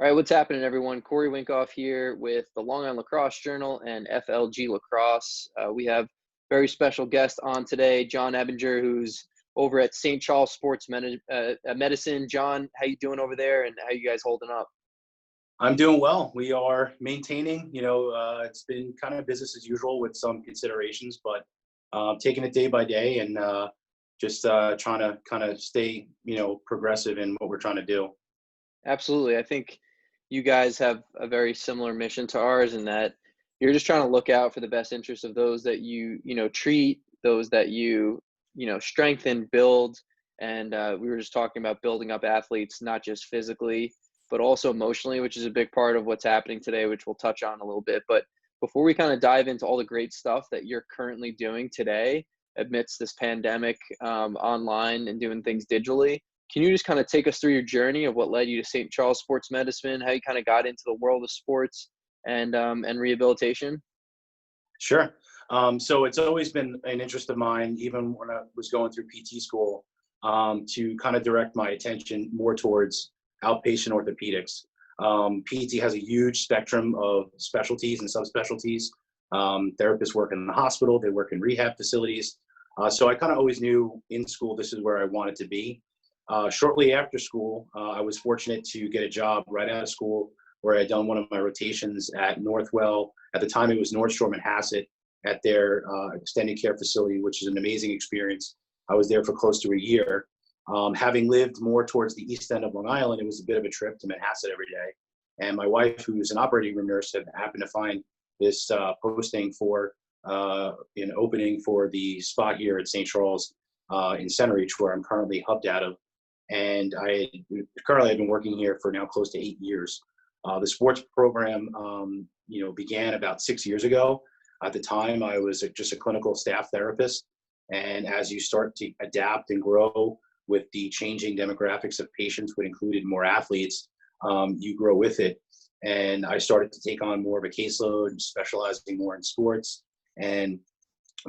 All right, what's happening, everyone? Corey Winkoff here with the Long Island Lacrosse Journal and FLG Lacrosse. We have very special guest on today, John Ebinger, who's over at St. Charles Sports Medicine. John, how you doing over there, and how you guys holding up? I'm doing well. We are maintaining, it's been kind of business as usual with some considerations, but taking it day by day and just trying to kind of stay, progressive in what we're trying to do. Absolutely. I think you guys have a very similar mission to ours in that you're just trying to look out for the best interests of those that you treat, those that you strengthen, build. And we were just talking about building up athletes, not just physically, but also emotionally, which is a big part of what's happening today, which we'll touch on a little bit. But before we kind of dive into all the great stuff that you're currently doing today amidst this pandemic, online and doing things digitally, can you just kind of take us through your journey of what led you to St. Charles Sports Medicine, how you kind of got into the world of sports and rehabilitation? Sure. So it's always been an interest of mine, even when I was going through PT school, to kind of direct my attention more towards outpatient orthopedics. PT has a huge spectrum of specialties and subspecialties. Therapists work in the hospital, they work in rehab facilities. So I kind of always knew in school this is where I wanted to be. Shortly after school, I was fortunate to get a job right out of school where I had done one of my rotations at Northwell. At the time, it was Nordstrom and Hassett at their extended care facility, which is an amazing experience. I was there for close to a year. Having lived more towards the east end of Long Island, it was a bit of a trip to Manhasset every day. And my wife, who's an operating room nurse, had happened to find this posting for an opening for the spot here at St. Charles in Center Reach, where I'm currently hubbed out of. And currently I've been working here for now close to 8 years. The sports program, began about 6 years ago. At the time, I was just a clinical staff therapist. And as you start to adapt and grow with the changing demographics of patients, which included more athletes, you grow with it. And I started to take on more of a caseload, specializing more in sports. And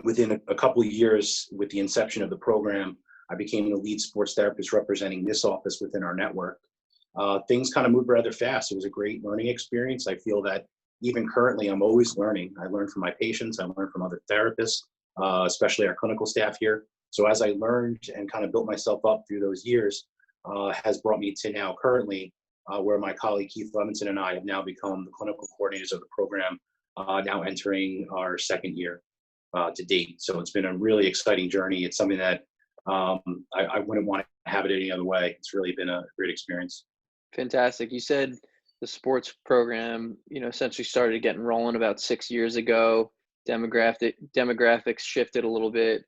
within a couple of years, with the inception of the program, I became the lead sports therapist representing this office within our network. Things kind of moved rather fast. It was a great learning experience. I feel that even currently, I'm always learning. I learn from my patients. I learn from other therapists, especially our clinical staff here. So as I learned and kind of built myself up through those years, has brought me to now currently where my colleague Keith Levinson and I have now become the clinical coordinators of the program, now entering our second year to date. So it's been a really exciting journey. It's something that I wouldn't want to have it any other way. It's really been a great experience. Fantastic. You said the sports program, essentially started getting rolling about 6 years ago. Demographics shifted a little bit.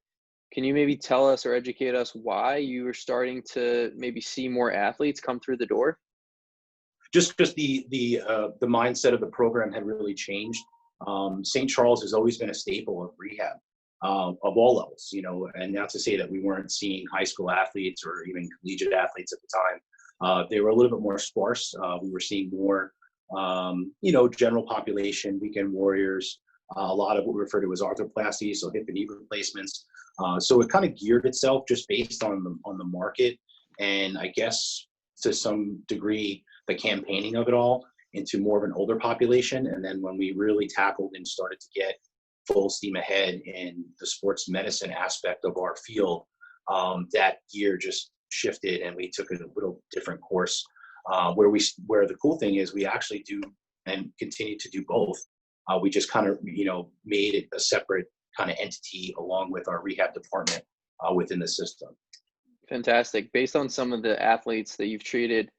Can you maybe tell us or educate us why you were starting to maybe see more athletes come through the door? Just because the mindset of the program had really changed. St. Charles has always been a staple of rehab of all levels, and not to say that we weren't seeing high school athletes or even collegiate athletes at the time. They were a little bit more sparse. We were seeing more, general population, weekend warriors, a lot of what we refer to as arthroplasties, so hip and knee replacements. So it kind of geared itself just based on the market, and I guess to some degree the campaigning of it all into more of an older population. And then when we really tackled and started to get full steam ahead in the sports medicine aspect of our field, that gear just shifted and we took a little different course. Where the cool thing is we actually do and continue to do both. We just kind of made it a separate kind of entity along with our rehab department within the system. Fantastic. Based on some of the athletes that you've treated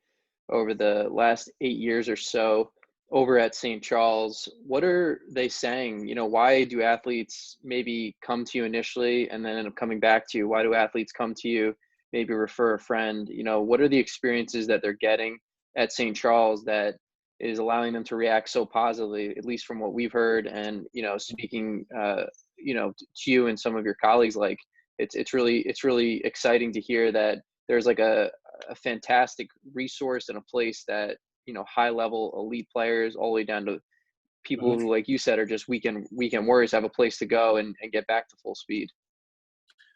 over the last 8 years or so over at St. Charles, what are they saying? Why do athletes maybe come to you initially and then end up coming back to you? Why do athletes come to you, maybe refer a friend? What are the experiences that they're getting at St. Charles that is allowing them to react so positively, at least from what we've heard? And, speaking, to you and some of your colleagues, like it's really exciting to hear that there's like a fantastic resource and a place that high level elite players all the way down to people who, like you said, are just weekend warriors, have a place to go and get back to full speed.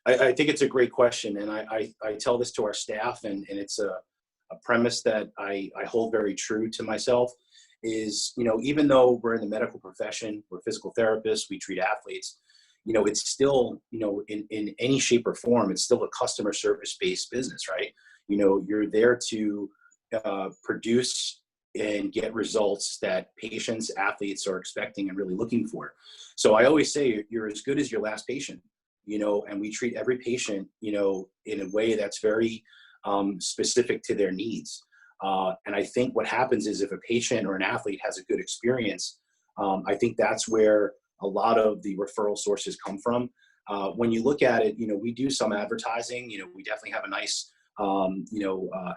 I think it's a great question, and I tell this to our staff, and it's a premise that I hold very true to myself is, even though we're in the medical profession, we're physical therapists, we treat athletes, it's still, in any shape or form, it's still a customer service based business, right? You're there to produce and get results that patients, athletes are expecting and really looking for. So I always say you're as good as your last patient, and we treat every patient, in a way that's very specific to their needs. And I think what happens is if a patient or an athlete has a good experience, I think that's where a lot of the referral sources come from. When you look at it, we do some advertising. We definitely have a nice,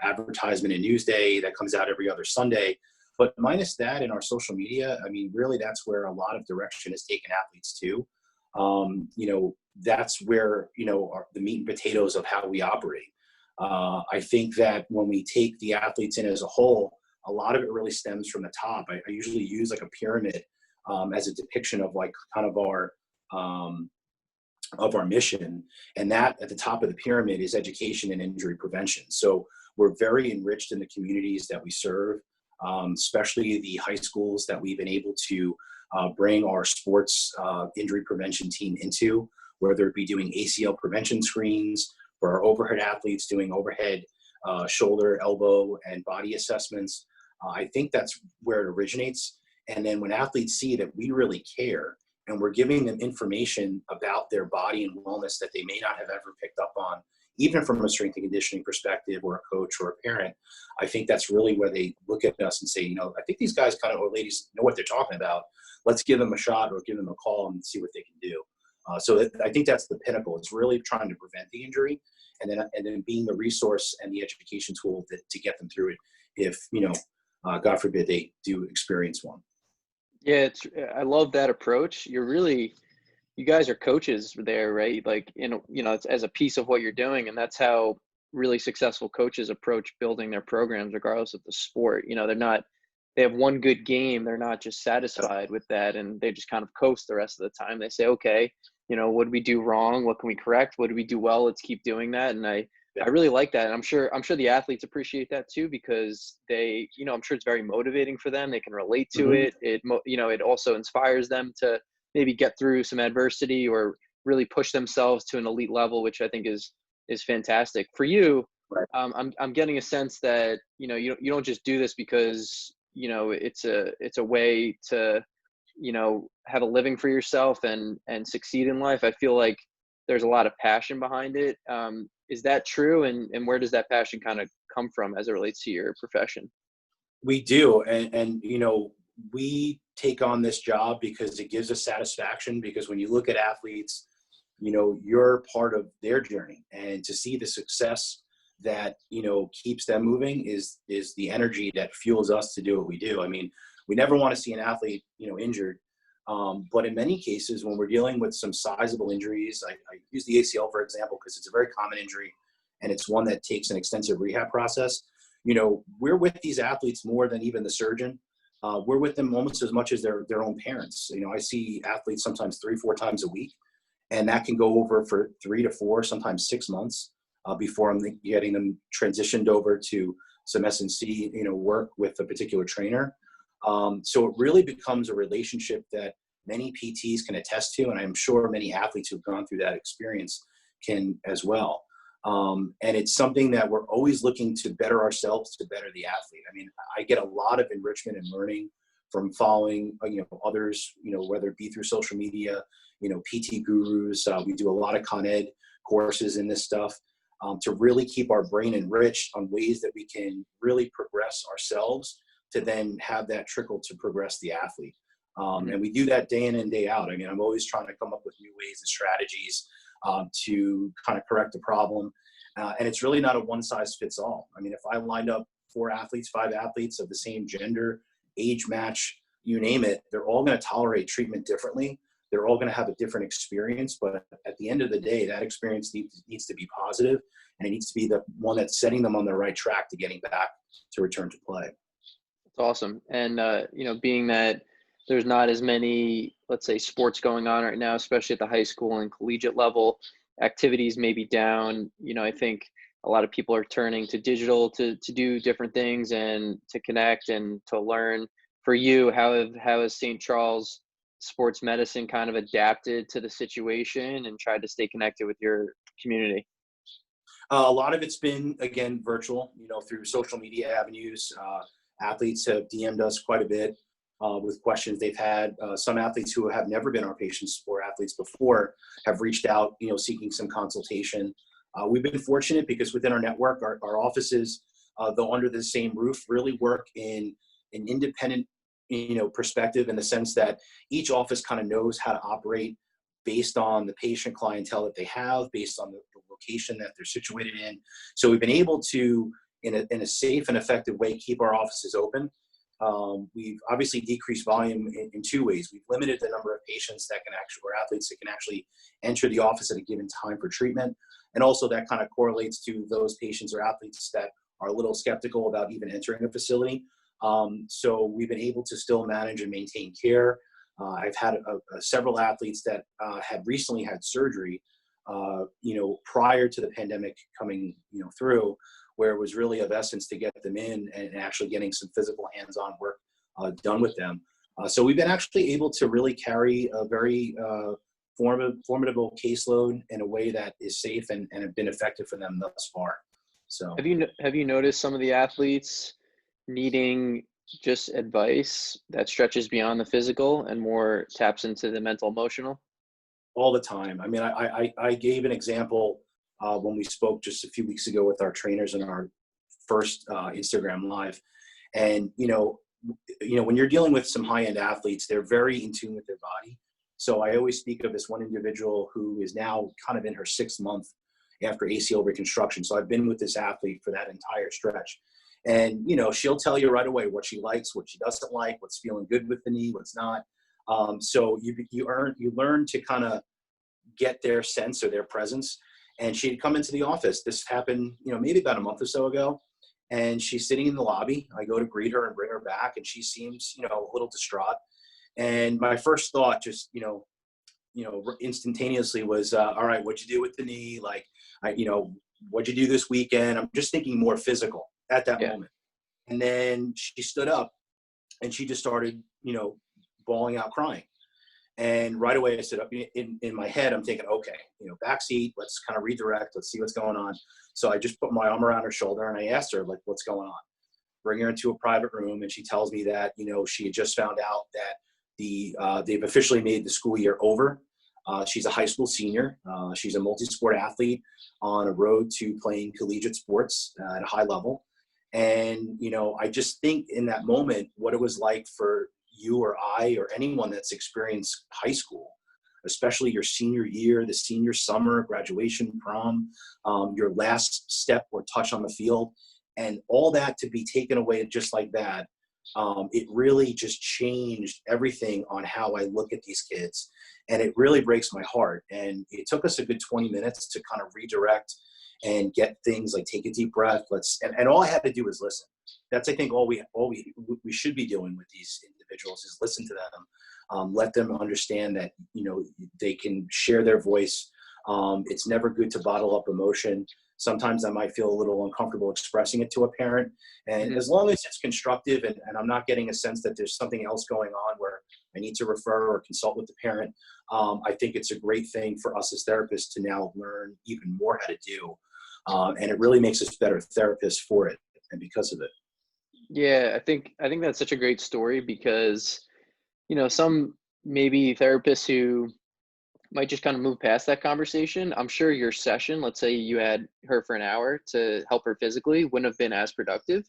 advertisement in Newsday that comes out every other Sunday. But minus that in our social media, I mean, really, that's where a lot of direction is taken athletes to. That's where, the meat and potatoes of how we operate. I think that when we take the athletes in as a whole, a lot of it really stems from the top. I usually use like a pyramid as a depiction of like kind of our mission. And that at the top of the pyramid is education and injury prevention. So we're very enriched in the communities that we serve, especially the high schools that we've been able to bring our sports injury prevention team into, whether it be doing ACL prevention screens for our overhead athletes, doing overhead shoulder, elbow, and body assessments. I think that's where it originates. And then when athletes see that we really care and we're giving them information about their body and wellness that they may not have ever picked up on, even from a strength and conditioning perspective or a coach or a parent, I think that's really where they look at us and say, I think these guys or ladies know what they're talking about. Let's give them a shot or give them a call and see what they can do. So I think that's the pinnacle. It's really trying to prevent the injury and then being the resource and the education tool to get them through it if, God forbid, they do experience one. Yeah, I love that approach. You guys are coaches there, right? Like, it's as a piece of what you're doing, and that's how really successful coaches approach building their programs, regardless of the sport. They have one good game. They're not just satisfied with that, and they just kind of coast the rest of the time. They say, okay, what did we do wrong? What can we correct? What did we do well? Let's keep doing that. And I really like that. And I'm sure the athletes appreciate that too, because I'm sure it's very motivating for them. They can relate to it. It also inspires them to maybe get through some adversity or really push themselves to an elite level, which I think is fantastic for you. Right. I'm getting a sense that, you don't just do this because, it's a way to, have a living for yourself and succeed in life. I feel like there's a lot of passion behind it. Is that true? And where does that passion kind of come from as it relates to your profession? We do. And we take on this job because it gives us satisfaction, because when you look at athletes, you're part of their journey, and to see the success that, keeps them moving is the energy that fuels us to do what we do. I mean, we never want to see an athlete, injured. But in many cases, when we're dealing with some sizable injuries, I use the ACL, for example, because it's a very common injury and it's one that takes an extensive rehab process. We're with these athletes more than even the surgeon. We're with them almost as much as their own parents. I see athletes sometimes 3-4 times a week, and that can go over for 3 to 4, sometimes 6 months before I'm getting them transitioned over to some S&C, work with a particular trainer. So it really becomes a relationship that many PTs can attest to, and I'm sure many athletes who've gone through that experience can as well. And it's something that we're always looking to better ourselves, to better the athlete. I mean, I get a lot of enrichment and learning from following, others, whether it be through social media, PT gurus. We do a lot of Con Ed courses in this stuff to really keep our brain enriched on ways that we can really progress ourselves to then have that trickle to progress the athlete. And we do that day in and day out. I mean, I'm always trying to come up with new ways and strategies to kind of correct the problem. And it's really not a one size fits all. I mean, if I lined up 4 athletes, 5 athletes of the same gender, age match, you name it, they're all going to tolerate treatment differently. They're all going to have a different experience. But at the end of the day, that experience needs to be positive, and it needs to be the one that's setting them on the right track to getting back to return to play. That's awesome. And, being that there's not as many, let's say, sports going on right now, especially at the high school and collegiate level, activities may be down. I think a lot of people are turning to digital to do different things and to connect and to learn. For you, how has St. Charles sports medicine kind of adapted to the situation and tried to stay connected with your community? A lot of it's been, again, virtual, through social media avenues. Athletes have DM'd us quite a bit with questions they've had. Some athletes who have never been our patients or athletes before have reached out, seeking some consultation. We've been fortunate because within our network, our offices, though under the same roof, really work in an independent, perspective, in the sense that each office kind of knows how to operate based on the patient clientele that they have, based on the location that they're situated in. So we've been able to, in a safe and effective way, keep our offices open. We've obviously decreased volume in two ways. We've limited the number of patients that can actually, or athletes that can actually enter the office at a given time for treatment. And also that kind of correlates to those patients or athletes that are a little skeptical about even entering a facility. So we've been able to still manage and maintain care. I've had several athletes that had recently had surgery, prior to the pandemic coming, through, where it was really of essence to get them in and actually getting some physical hands-on work done with them. So we've been actually able to really carry a very formidable caseload in a way that is safe and have been effective for them thus far. So Have you noticed some of the athletes needing just advice that stretches beyond the physical and more taps into the mental emotional? all the time. I mean, I gave an example when we spoke just a few weeks ago with our trainers in our first Instagram live. And, when you're dealing with some high-end athletes, they're very in tune with their body. So I always speak of this one individual who is now kind of in her 6th month after ACL reconstruction. So I've been with this athlete for that entire stretch. And, she'll tell you right away what she likes, what she doesn't like, what's feeling good with the knee, what's not. So you learn to kind of get their sense or their presence. And she'd come into the office. This happened, maybe about a month or so ago. And she's sitting in the lobby. I go to greet her and bring her back, and she seems, a little distraught. And my first thought, just instantaneously was, all right, what'd you do with the knee? Like, what'd you do this weekend? I'm just thinking more physical at that Yeah. moment. And then she stood up and she just started, bawling out, crying. And right away I stood up. In my head, I'm thinking, okay, backseat, let's kind of redirect, let's see what's going on. So I just put my arm around her shoulder and I asked her, like, what's going on? Bring her into a private room, and she tells me that, she had just found out that they've officially made the school year over. She's a high school senior. She's a multi-sport athlete on a road to playing collegiate sports at a high level. And, I just think in that moment, what it was like for you or I or anyone that's experienced high school, especially your senior year, the senior summer, graduation, prom, your last step or touch on the field, and all that to be taken away just like that. It really just changed everything on how I look at these kids. And it really breaks my heart. And it took us a good 20 minutes to kind of redirect and get things like, take a deep breath. And all I had to do was listen. That's, I think, all we should be doing with these individuals is listen to them, let them understand that, they can share their voice. It's never good to bottle up emotion. Sometimes I might feel a little uncomfortable expressing it to a parent. And as long as it's constructive and I'm not getting a sense that there's something else going on where I need to refer or consult with the parent, I think it's a great thing for us as therapists to now learn even more how to do. And it really makes us better therapists for it and because of it. Yeah, I think that's such a great story because, some maybe therapists who might just kind of move past that conversation. I'm sure your session, let's say you had her for an hour to help her physically, wouldn't have been as productive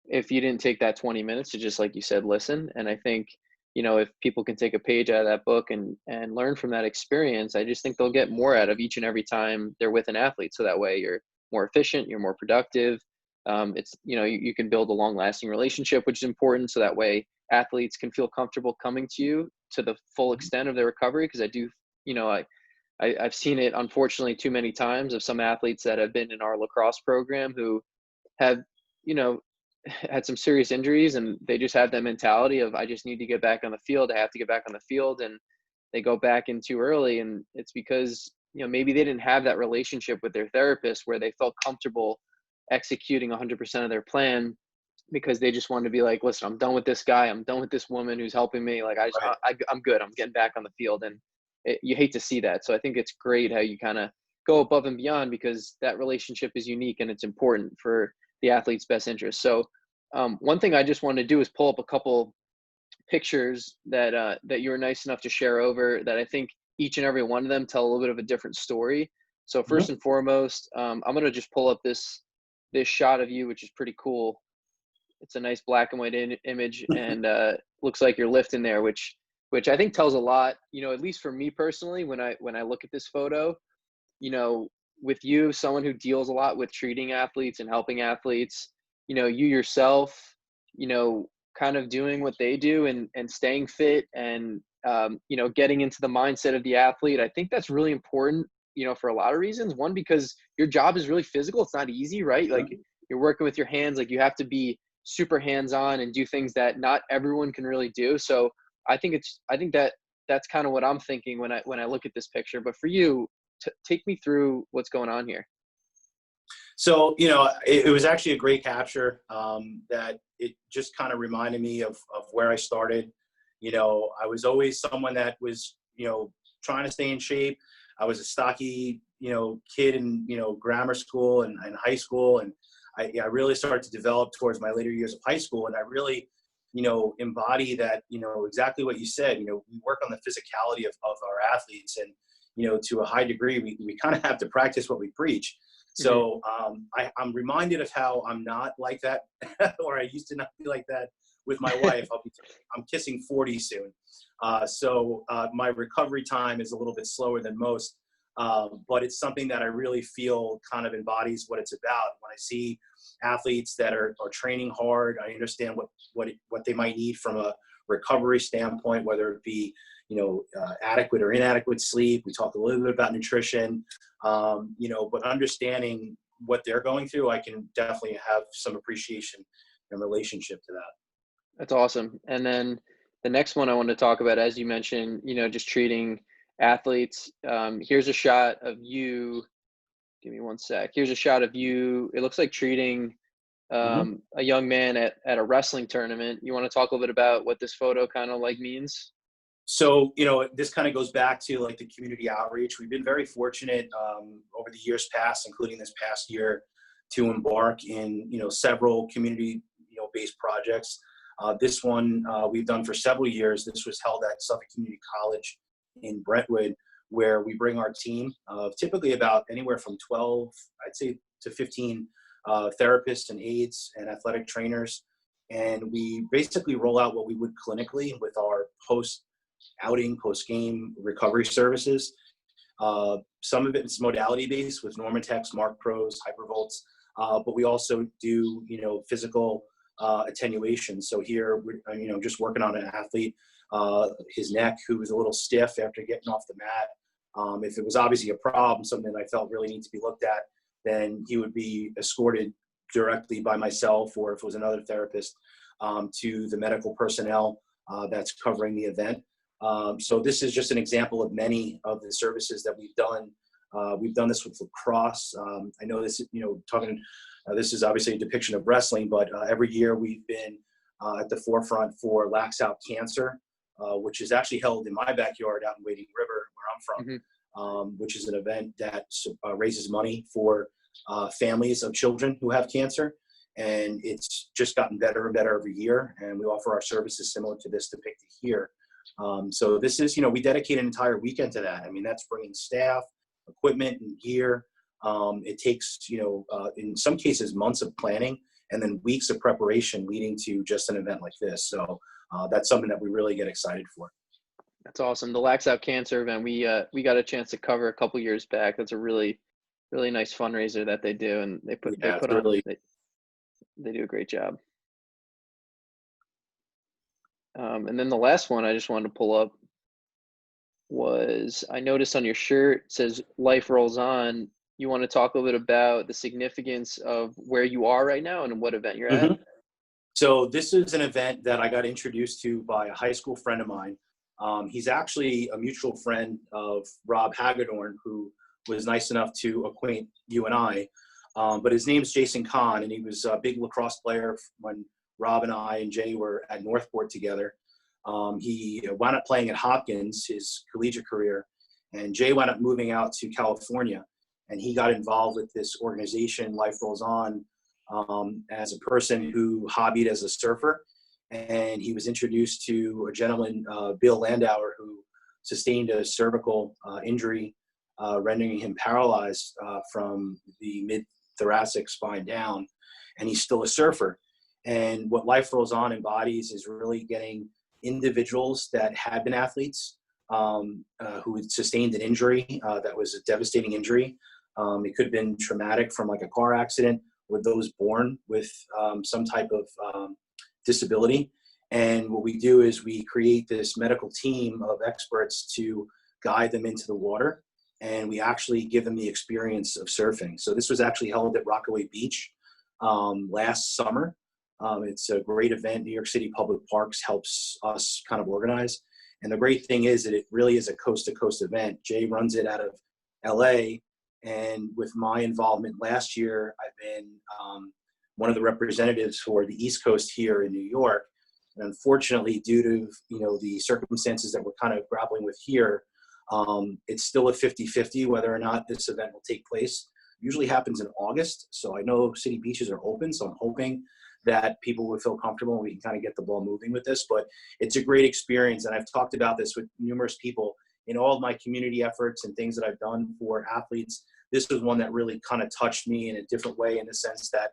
if you didn't take that 20 minutes to just, like you said, listen. And I think, if people can take a page out of that book and learn from that experience, I just think they'll get more out of each and every time they're with an athlete. So that way you're more efficient, you're more productive. It's, you can build a long lasting relationship, which is important. So that way athletes can feel comfortable coming to you to the full extent of their recovery. Cause I do, I've seen it unfortunately too many times of some athletes that have been in our lacrosse program who have, you know, had some serious injuries and they just have that mentality of, I just need to get back on the field. I have to get back on the field. And they go back in too early. And it's because, maybe they didn't have that relationship with their therapist where they felt comfortable executing 100% of their plan, because they just wanted to be like, listen, I'm done with this guy. I'm done with this woman who's helping me. Like, Right. I'm good. I'm getting back on the field. And you hate to see that. So I think it's great how you kind of go above and beyond, because that relationship is unique and it's important for the athlete's best interest. So one thing I just wanted to do is pull up a couple pictures that you were nice enough to share over, that I think each and every one of them tell a little bit of a different story. So Mhm. first and foremost, I'm going to just pull up this shot of you, which is pretty cool. It's a nice black and white image, and looks like you're lifting there, which I think tells a lot. At least for me personally, when I look at this photo, you know, with you, someone who deals a lot with treating athletes and helping athletes, you yourself, kind of doing what they do, and staying fit, and getting into the mindset of the athlete. I think that's really important, for a lot of reasons. One, because your job is really physical. It's not easy, right? Like, Sure. you're working with your hands, like you have to be super hands-on and do things that not everyone can really do. So I think that's kind of what I'm thinking when I look at this picture. But for you, take me through what's going on here. So, it was actually a great capture, that it just kind of reminded me of where I started. I was always someone that was, trying to stay in shape. I was a stocky, kid in, grammar school and high school. And I really started to develop towards my later years of high school. And I really, embody that, exactly what you said. We work on the physicality of our athletes. And, to a high degree, we kind of have to practice what we preach. Hmm. So I'm reminded of how I'm not like that, or I used to not be like that with my wife. I'm kissing 40 soon. So my recovery time is a little bit slower than most, but it's something that I really feel kind of embodies what it's about. When I see athletes that are training hard, I understand what they might need from a recovery standpoint, whether it be adequate or inadequate sleep. We talked a little bit about nutrition, but understanding what they're going through, I can definitely have some appreciation and relationship to that. That's awesome. And then the next one I want to talk about, as you mentioned, just treating athletes. Here's a shot of you. Give me one sec. Here's a shot of you. It looks like treating Mhm. a young man at a wrestling tournament. You want to talk a little bit about what this photo kind of like means? So, this kind of goes back to like the community outreach. We've been very fortunate, over the years past, including this past year, to embark in, several community, based projects. This one we've done for several years. This was held at Suffolk Community College in Brentwood, where we bring our team of typically about anywhere from 12, I'd say, to 15 therapists and aides and athletic trainers. And we basically roll out what we would clinically with our post-game recovery services. Some of it is modality based with Normatex, Mark Pros, Hypervolts, but we also do, physical attenuation. So here, we're, just working on an athlete, his neck, who was a little stiff after getting off the mat. If it was obviously a problem, something I felt really needs to be looked at, then he would be escorted directly by myself, or if it was another therapist, to the medical personnel that's covering the event. So this is just an example of many of the services that we've done. We've done this with lacrosse. I know this, this is obviously a depiction of wrestling, but every year we've been at the forefront for Lax Out Cancer, which is actually held in my backyard out in Wading River, where I'm from, Hmm. which is an event that raises money for families of children who have cancer. And it's just gotten better and better every year. And we offer our services similar to this depicted here. So this is, we dedicate an entire weekend to that. I mean, that's bringing staff, equipment, and gear. It takes, in some cases, months of planning and then weeks of preparation leading to just an event like this. So that's something that we really get excited for. That's awesome. The Lax Out Cancer event, we got a chance to cover a couple years back. That's a really nice fundraiser that they do, and they put they Yeah, it's put on really. they do a great job. And then the last one I just wanted to pull up was, I noticed on your shirt it says "Life rolls on." You want to talk a little bit about the significance of where you are right now and what event you're at? Mhm. So this is an event that I got introduced to by a high school friend of mine. He's actually a mutual friend of Rob Hagedorn, who was nice enough to acquaint you and I. But his name's Jason Kahn, and he was a big lacrosse player when Rob and I and Jay were at Northport together. He wound up playing at Hopkins, his collegiate career, and Jay wound up moving out to California, and he got involved with this organization, Life Rolls On, as a person who hobbied as a surfer. And he was introduced to a gentleman, Bill Landauer, who sustained a cervical injury, rendering him paralyzed from the mid-thoracic spine down, and he's still a surfer. And what Life Rolls On embodies is really getting individuals that had been athletes who had sustained an injury that was a devastating injury. It could have been traumatic from like a car accident, or those born with some type of disability. And what we do is we create this medical team of experts to guide them into the water, and we actually give them the experience of surfing. So this was actually held at Rockaway Beach last summer. It's a great event. New York City Public Parks helps us kind of organize. And the great thing is that it really is a coast-to-coast event. Jay runs it out of LA, and with my involvement last year, I've been one of the representatives for the East Coast here in New York. And unfortunately, due to the circumstances that we're kind of grappling with here, it's still a 50-50 whether or not this event will take place. It usually happens in August, so I know city beaches are open, so I'm hoping that people will feel comfortable and we can kind of get the ball moving with this. But it's a great experience, and I've talked about this with numerous people in all of my community efforts and things that I've done for athletes. This was one that really kind of touched me in a different way, in the sense that,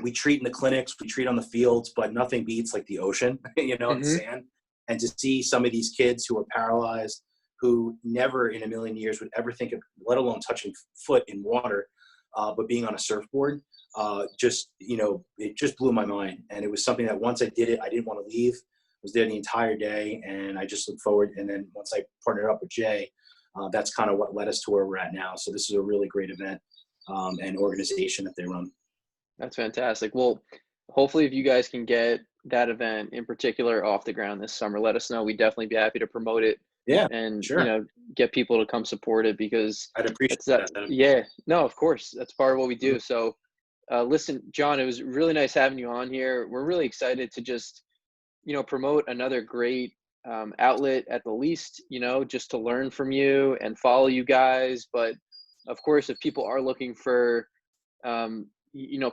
we treat in the clinics, we treat on the fields, but nothing beats like the ocean, and sand. And to see some of these kids who are paralyzed, who never in a million years would ever think of, let alone touching foot in water, but being on a surfboard, it just blew my mind. And it was something that once I did it, I didn't want to leave. I was there the entire day, and I just looked forward. And then once I partnered up with Jay, that's kind of what led us to where we're at now. So this is a really great event and organization that they run. That's fantastic. Well, hopefully if you guys can get that event in particular off the ground this summer, let us know. We'd definitely be happy to promote it. Yeah, and sure. Get people to come support it, because I'd appreciate that. that. Yeah, no, of course, that's part of what we do. So listen, John, it was really nice having you on here. We're really excited to just promote another great outlet, at the least, just to learn from you and follow you guys. But of course, if people are looking for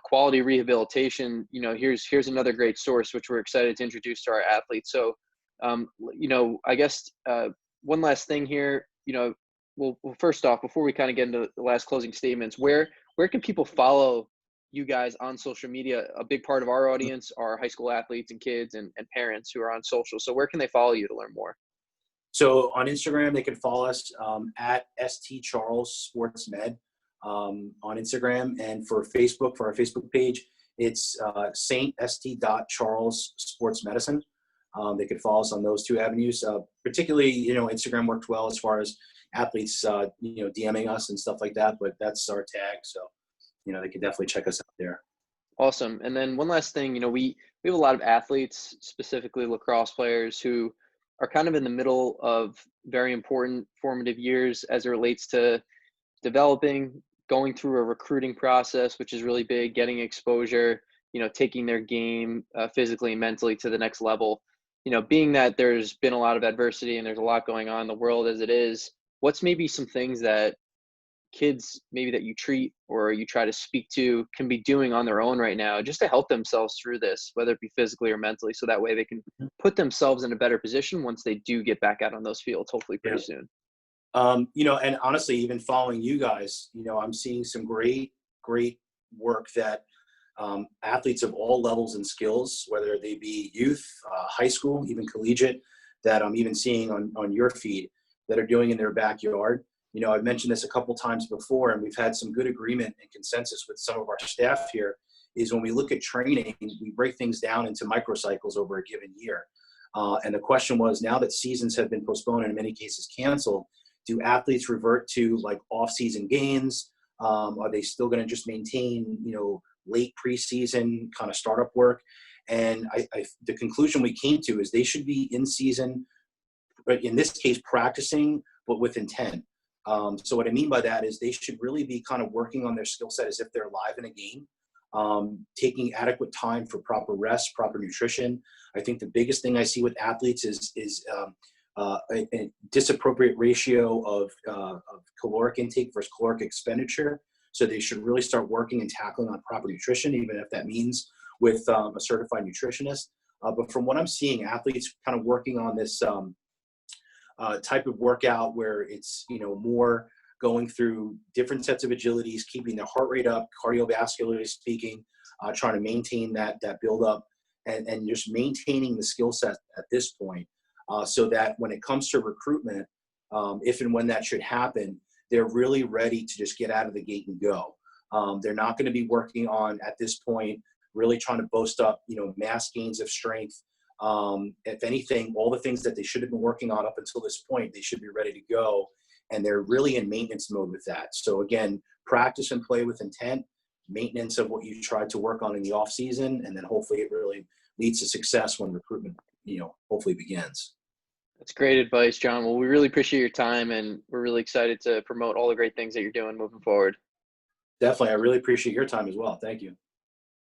quality rehabilitation, here's another great source, which we're excited to introduce to our athletes. So I guess one last thing here, well, first off, before we kind of get into the last closing statements, where can people follow you guys on social media? A big part of our audience are high school athletes and kids and parents who are on social. So where can they follow you to learn more? So on Instagram, they can follow us at ST Charles Sports Med on Instagram, and for Facebook, for our Facebook page, it's Saint St. Charles Sports Medicine. They could follow us on those two avenues. Particularly, Instagram worked well as far as athletes, DMing us and stuff like that. But that's our tag, so they could definitely check us out there. Awesome. And then one last thing, we have a lot of athletes, specifically lacrosse players, who are kind of in the middle of very important formative years as it relates to developing, going through a recruiting process, which is really big, getting exposure, taking their game physically and mentally to the next level. Being that there's been a lot of adversity and there's a lot going on in the world as it is, what's maybe some things that kids maybe that you treat or you try to speak to can be doing on their own right now, just to help themselves through this, whether it be physically or mentally, so that way they can put themselves in a better position once they do get back out on those fields, hopefully pretty soon? And honestly, even following you guys, I'm seeing some great work that athletes of all levels and skills, whether they be youth, high school, even collegiate, that I'm even seeing on your feed, that are doing in their backyard. I've mentioned this a couple times before, and we've had some good agreement and consensus with some of our staff here, is when we look at training, we break things down into microcycles over a given year. And the question was, now that seasons have been postponed and in many cases canceled, do athletes revert to like off-season gains? Are they still going to just maintain, late preseason kind of startup work? And the conclusion we came to is they should be in season, in this case, practicing, but with intent. So what I mean by that is they should really be kind of working on their skill set as if they're live in a game, taking adequate time for proper rest, proper nutrition. I think the biggest thing I see with athletes is a disappropriate ratio of caloric intake versus caloric expenditure. So they should really start working and tackling on proper nutrition, even if that means with a certified nutritionist. But from what I'm seeing, athletes kind of working on this type of workout where it's, more going through different sets of agilities, keeping their heart rate up, cardiovascularly speaking, trying to maintain that build up, and just maintaining the skill set at this point, so that when it comes to recruitment, if and when that should happen, they're really ready to just get out of the gate and go. They're not going to be working on, at this point, really trying to boast up, mass gains of strength. If anything, all the things that they should have been working on up until this point, they should be ready to go. And they're really in maintenance mode with that. So again, practice and play with intent, maintenance of what you tried to work on in the off season, and then hopefully it really leads to success when recruitment, hopefully begins. That's great advice, John. Well, we really appreciate your time, and we're really excited to promote all the great things that you're doing moving forward. Definitely. I really appreciate your time as well. Thank you.